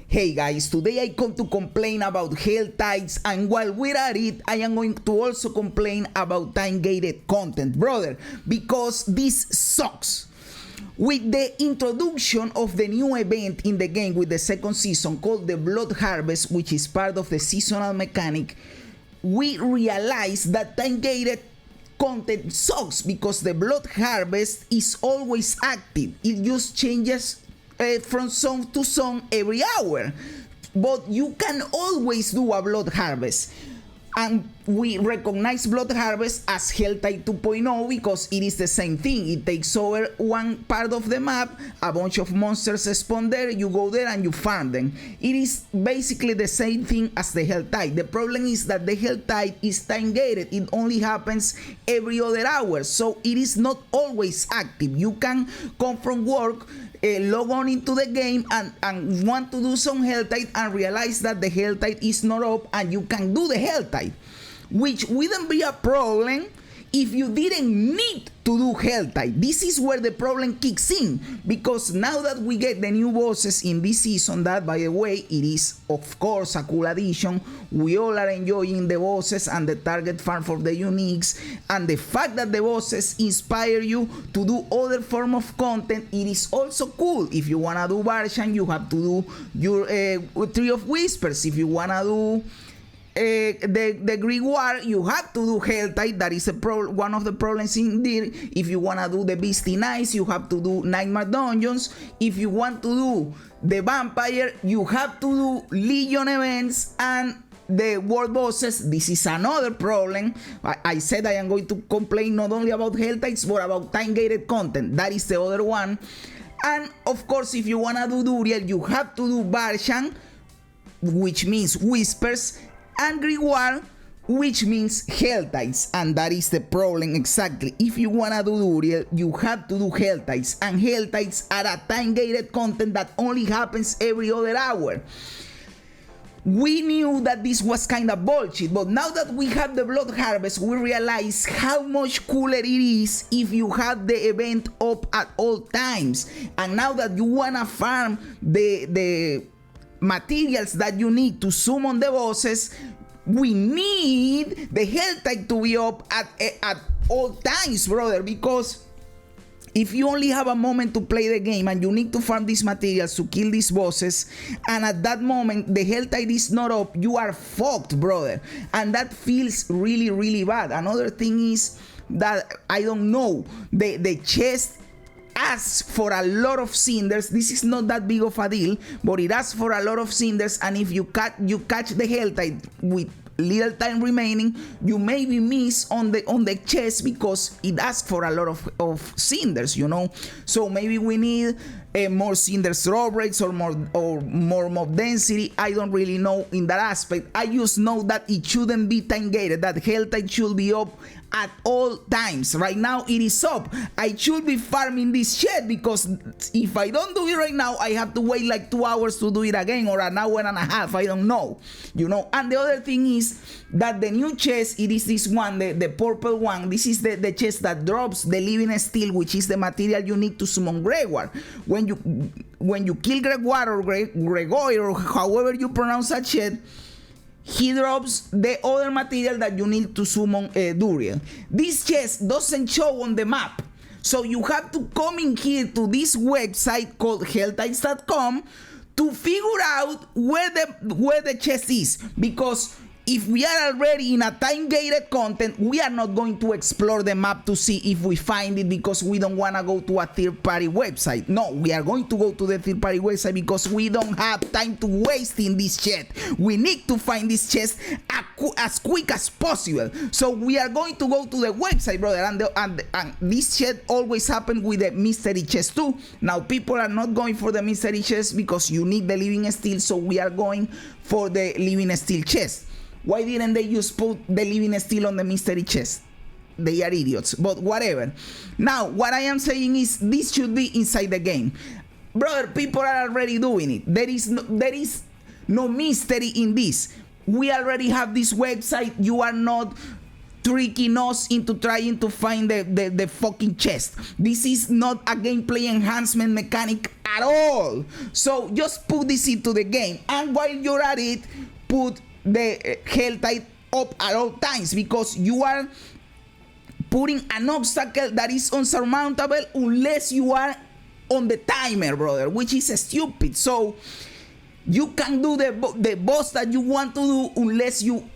Hey guys, today I come to complain about Helltides, and while we're at it, I am going to also complain about time-gated content, brother, because this sucks. With the introduction of the new event in the game with the second season called the Blood Harvest, which is part of the seasonal mechanic, we realized that time-gated content sucks because the Blood Harvest is always active. It just changes from song to song every hour, but you can always do a Blood Harvest, and we recognize Blood Harvest as Helltide 2.0 because it is the same thing. It takes over one part of the map, a bunch of monsters spawn there, you go there and you farm them. It is basically the same thing as the Helltide. The problem is that the Helltide is time gated. It only happens every other hour, so it is not always active. You can come from work, log on into the game and want to do some Helltide and realize that the Helltide is not up and you can do the Helltide, which wouldn't be a problem if you didn't need to do Helltide. This is where the problem kicks in, because now that we get the new bosses in this season, that by the way, it is of course a cool addition. We all are enjoying the bosses and the target farm for the uniques, and the fact that the bosses inspire you to do other form of content, it is also cool. If you wanna do Barshan, you have to do your Tree of Whispers. If you wanna do the Grigoire, you have to do Helltide. That is one of the problems in there. If you wanna do the Beastie Nights, you have to do Nightmare Dungeons. If you want to do the Vampire, you have to do Legion events and the world bosses. This is another problem. I said I am going to complain not only about Helltides but about time-gated content. That is the other one. And of course, if you wanna do Duriel, you have to do Barshan, which means Whispers, and Grigoire, which means Helltides, and that is the problem exactly. If you wanna do Duriel, you have to do Helltides, and Helltides are a time-gated content that only happens every other hour. We knew that this was kind of bullshit, but now that we have the Blood Harvest, we realize how much cooler it is if you have the event up at all times. And now that you wanna farm the materials that you need to summon the bosses, we need the Helltide to be up at all times, brother, because if you only have a moment to play the game and you need to farm these materials to kill these bosses, and at that moment the Helltide is not up, you are fucked, brother, and that feels really, really bad. Another thing is that, I don't know, the chest asks for a lot of cinders. This is not that big of a deal, but it asks for a lot of cinders, and if you catch the Helltide with little time remaining, you maybe miss on the chest because it asks for a lot of cinders, you know. So maybe we need more cinder throw rates or more mob density. I don't really know in that aspect. I just know that it shouldn't be time gated, that Helltide should be up at all times. Right now it is up. I should be farming this shit, because if I don't do it right now, I have to wait like 2 hours to do it again, or an hour and a half, I don't know, you know. And the other thing is that the new chest, it is this one, the purple one. This is the chest that drops the living steel, which is the material you need to summon Grigoire. When you kill Grigoire or Grigoire, or however you pronounce that shit, he drops the other material that you need to summon Duriel. This chest doesn't show on the map, so you have to come in here to this website called helltides.com to figure out where the chest is, because if we are already in a time-gated content, we are not going to explore the map to see if we find it, because we don't want to go to a third-party website. No, we are going to go to the third-party website because we don't have time to waste in this chest. We need to find this chest as quick as possible. So we are going to go to the website, brother, and this shit always happens with the mystery chest too. Now people are not going for the mystery chest because you need the living steel, so we are going for the living steel chest. Why didn't they just put the living steel on the mystery chest? They are idiots, but whatever. Now, what I am saying is this should be inside the game. Brother, people are already doing it. There is no mystery in this. We already have this website. You are not tricking us into trying to find the fucking chest. This is not a gameplay enhancement mechanic at all. So just put this into the game, and while you're at it, put the Helltide up at all times, because you are putting an obstacle that is unsurmountable unless you are on the timer, brother, which is stupid. So you can do the boss that you want to do unless you,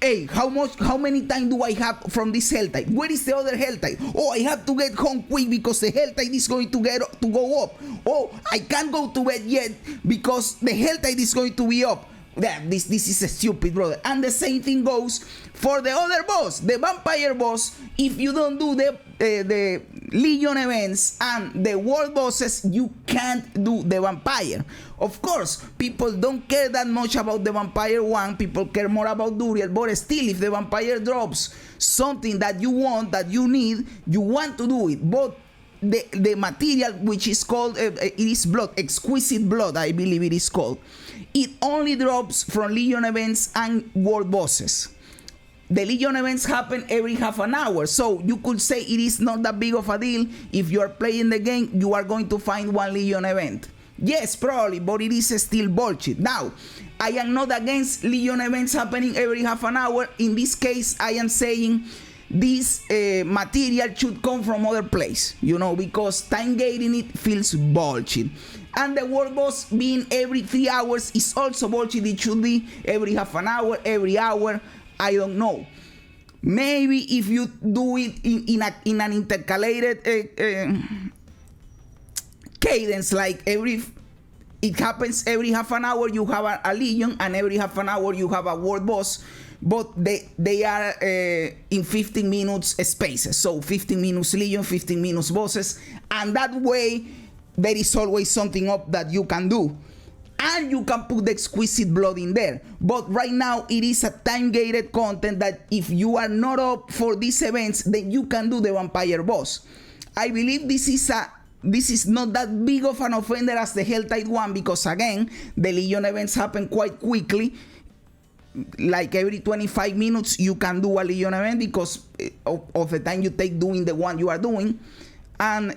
hey, how many time do I have from this Helltide? Where is the other Helltide? Oh, I have to get home quick because the Helltide is going to go up. Oh, I can't go to bed yet because the Helltide is going to be up. This is stupid, brother. And the same thing goes for the other boss, the vampire boss. If you don't do the Legion events and the world bosses, you can't do the vampire. Of course, people don't care that much about the vampire one. People care more about Duriel. But still, if the vampire drops something that you want, that you need, you want to do it. But the material, which is called it is blood, exquisite blood, I believe it is called, it only drops from Legion events and world bosses. The Legion events happen every half an hour, so you could say it is not that big of a deal. If you are playing the game, you are going to find one Legion event. Yes, probably, but it is still bullshit. Now, I am not against Legion events happening every half an hour. In this case, I am saying this material should come from other place, you know, because time gating it feels bullshit. And the world boss being every 3 hours is also bullshit. It should be every half an hour, every hour. I don't know. Maybe if you do it in an intercalated cadence, like it happens every half an hour you have a Legion, and every half an hour you have a world boss, but they are in 15 minutes spaces. So 15 minutes Legion, 15 minutes bosses, and that way there is always something up that you can do. And you can put the exquisite blood in there. But right now it is a time-gated content that if you are not up for these events, then you can do the vampire boss. I believe this is not that big of an offender as the Helltide one, because again, the Legion events happen quite quickly. Like every 25 minutes you can do a Legion event because of the time you take doing the one you are doing. And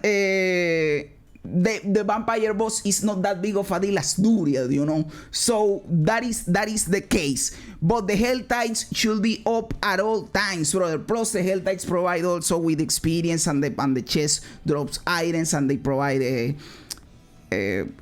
the vampire boss is not that big of a deal as Duriel, you know. So that is the case. But the Helltides should be up at all times, brother. Plus the Helltides provide also with experience, and the chest drops items, and they provide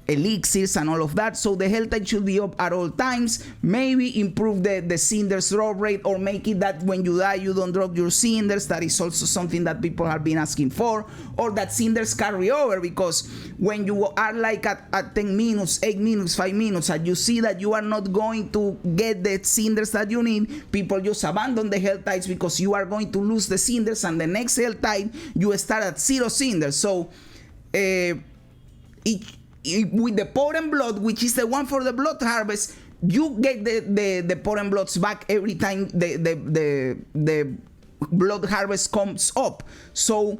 elixirs and all of that. So the Helltide should be up at all times. Maybe improve the cinders drop rate, or make it that when you die you don't drop your cinders. That is also something that people have been asking for. Or that cinders carry over, because when you are like at 10 minutes, 8 minutes, 5 minutes, and you see that you are not going to get the cinders that you need, people just abandon the Helltides because you are going to lose the cinders, and the next Helltide you start at 0 cinders. So with the potent blood, which is the one for the blood harvest, you get the potent bloods back every time the blood harvest comes up. So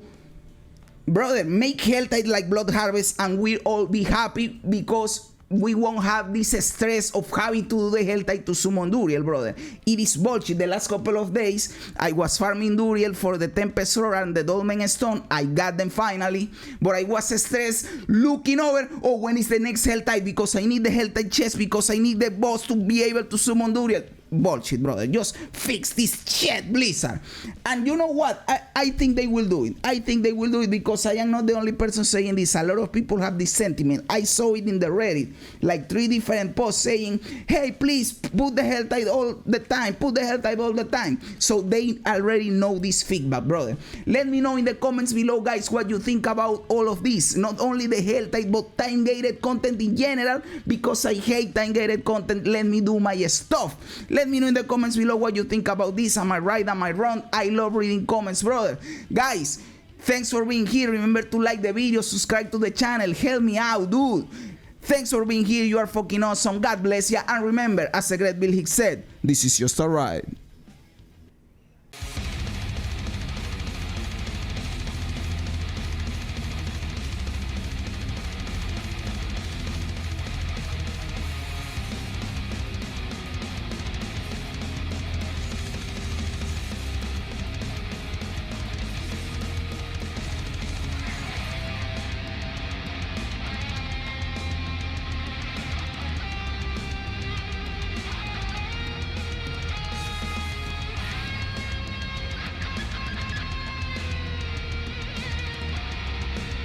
brother, make Helltide like blood harvest, and we'll all be happy, because we won't have this stress of having to do the Helltide to summon Duriel, brother. It is bullshit. The last couple of days, I was farming Duriel for the Tempest Roar and the Dolmen Stone. I got them finally, but I was stressed looking over, oh, when is the next Helltide? Because I need the Helltide chest, because I need the boss to be able to summon Duriel. Bullshit, brother. Just fix this shit, Blizzard. And you know what? I think they will do it. I think they will do it, because I am not the only person saying this. A lot of people have this sentiment. I saw it in the Reddit, like 3 different posts saying, hey, please put the Helltide all the time. Put the Helltide all the time. So they already know this feedback, brother. Let me know in the comments below, guys, what you think about all of this. Not only the Helltide, but time-gated content in general, because I hate time-gated content. Let me do my stuff. Let me know in the comments below what you think about this. Am I right? Am I wrong? I love reading comments, brother. Guys, thanks for being here. Remember to like the video, subscribe to the channel. Help me out, dude. Thanks for being here. You are fucking awesome. God bless you. And remember, as the great Bill Hicks said, this is just a ride.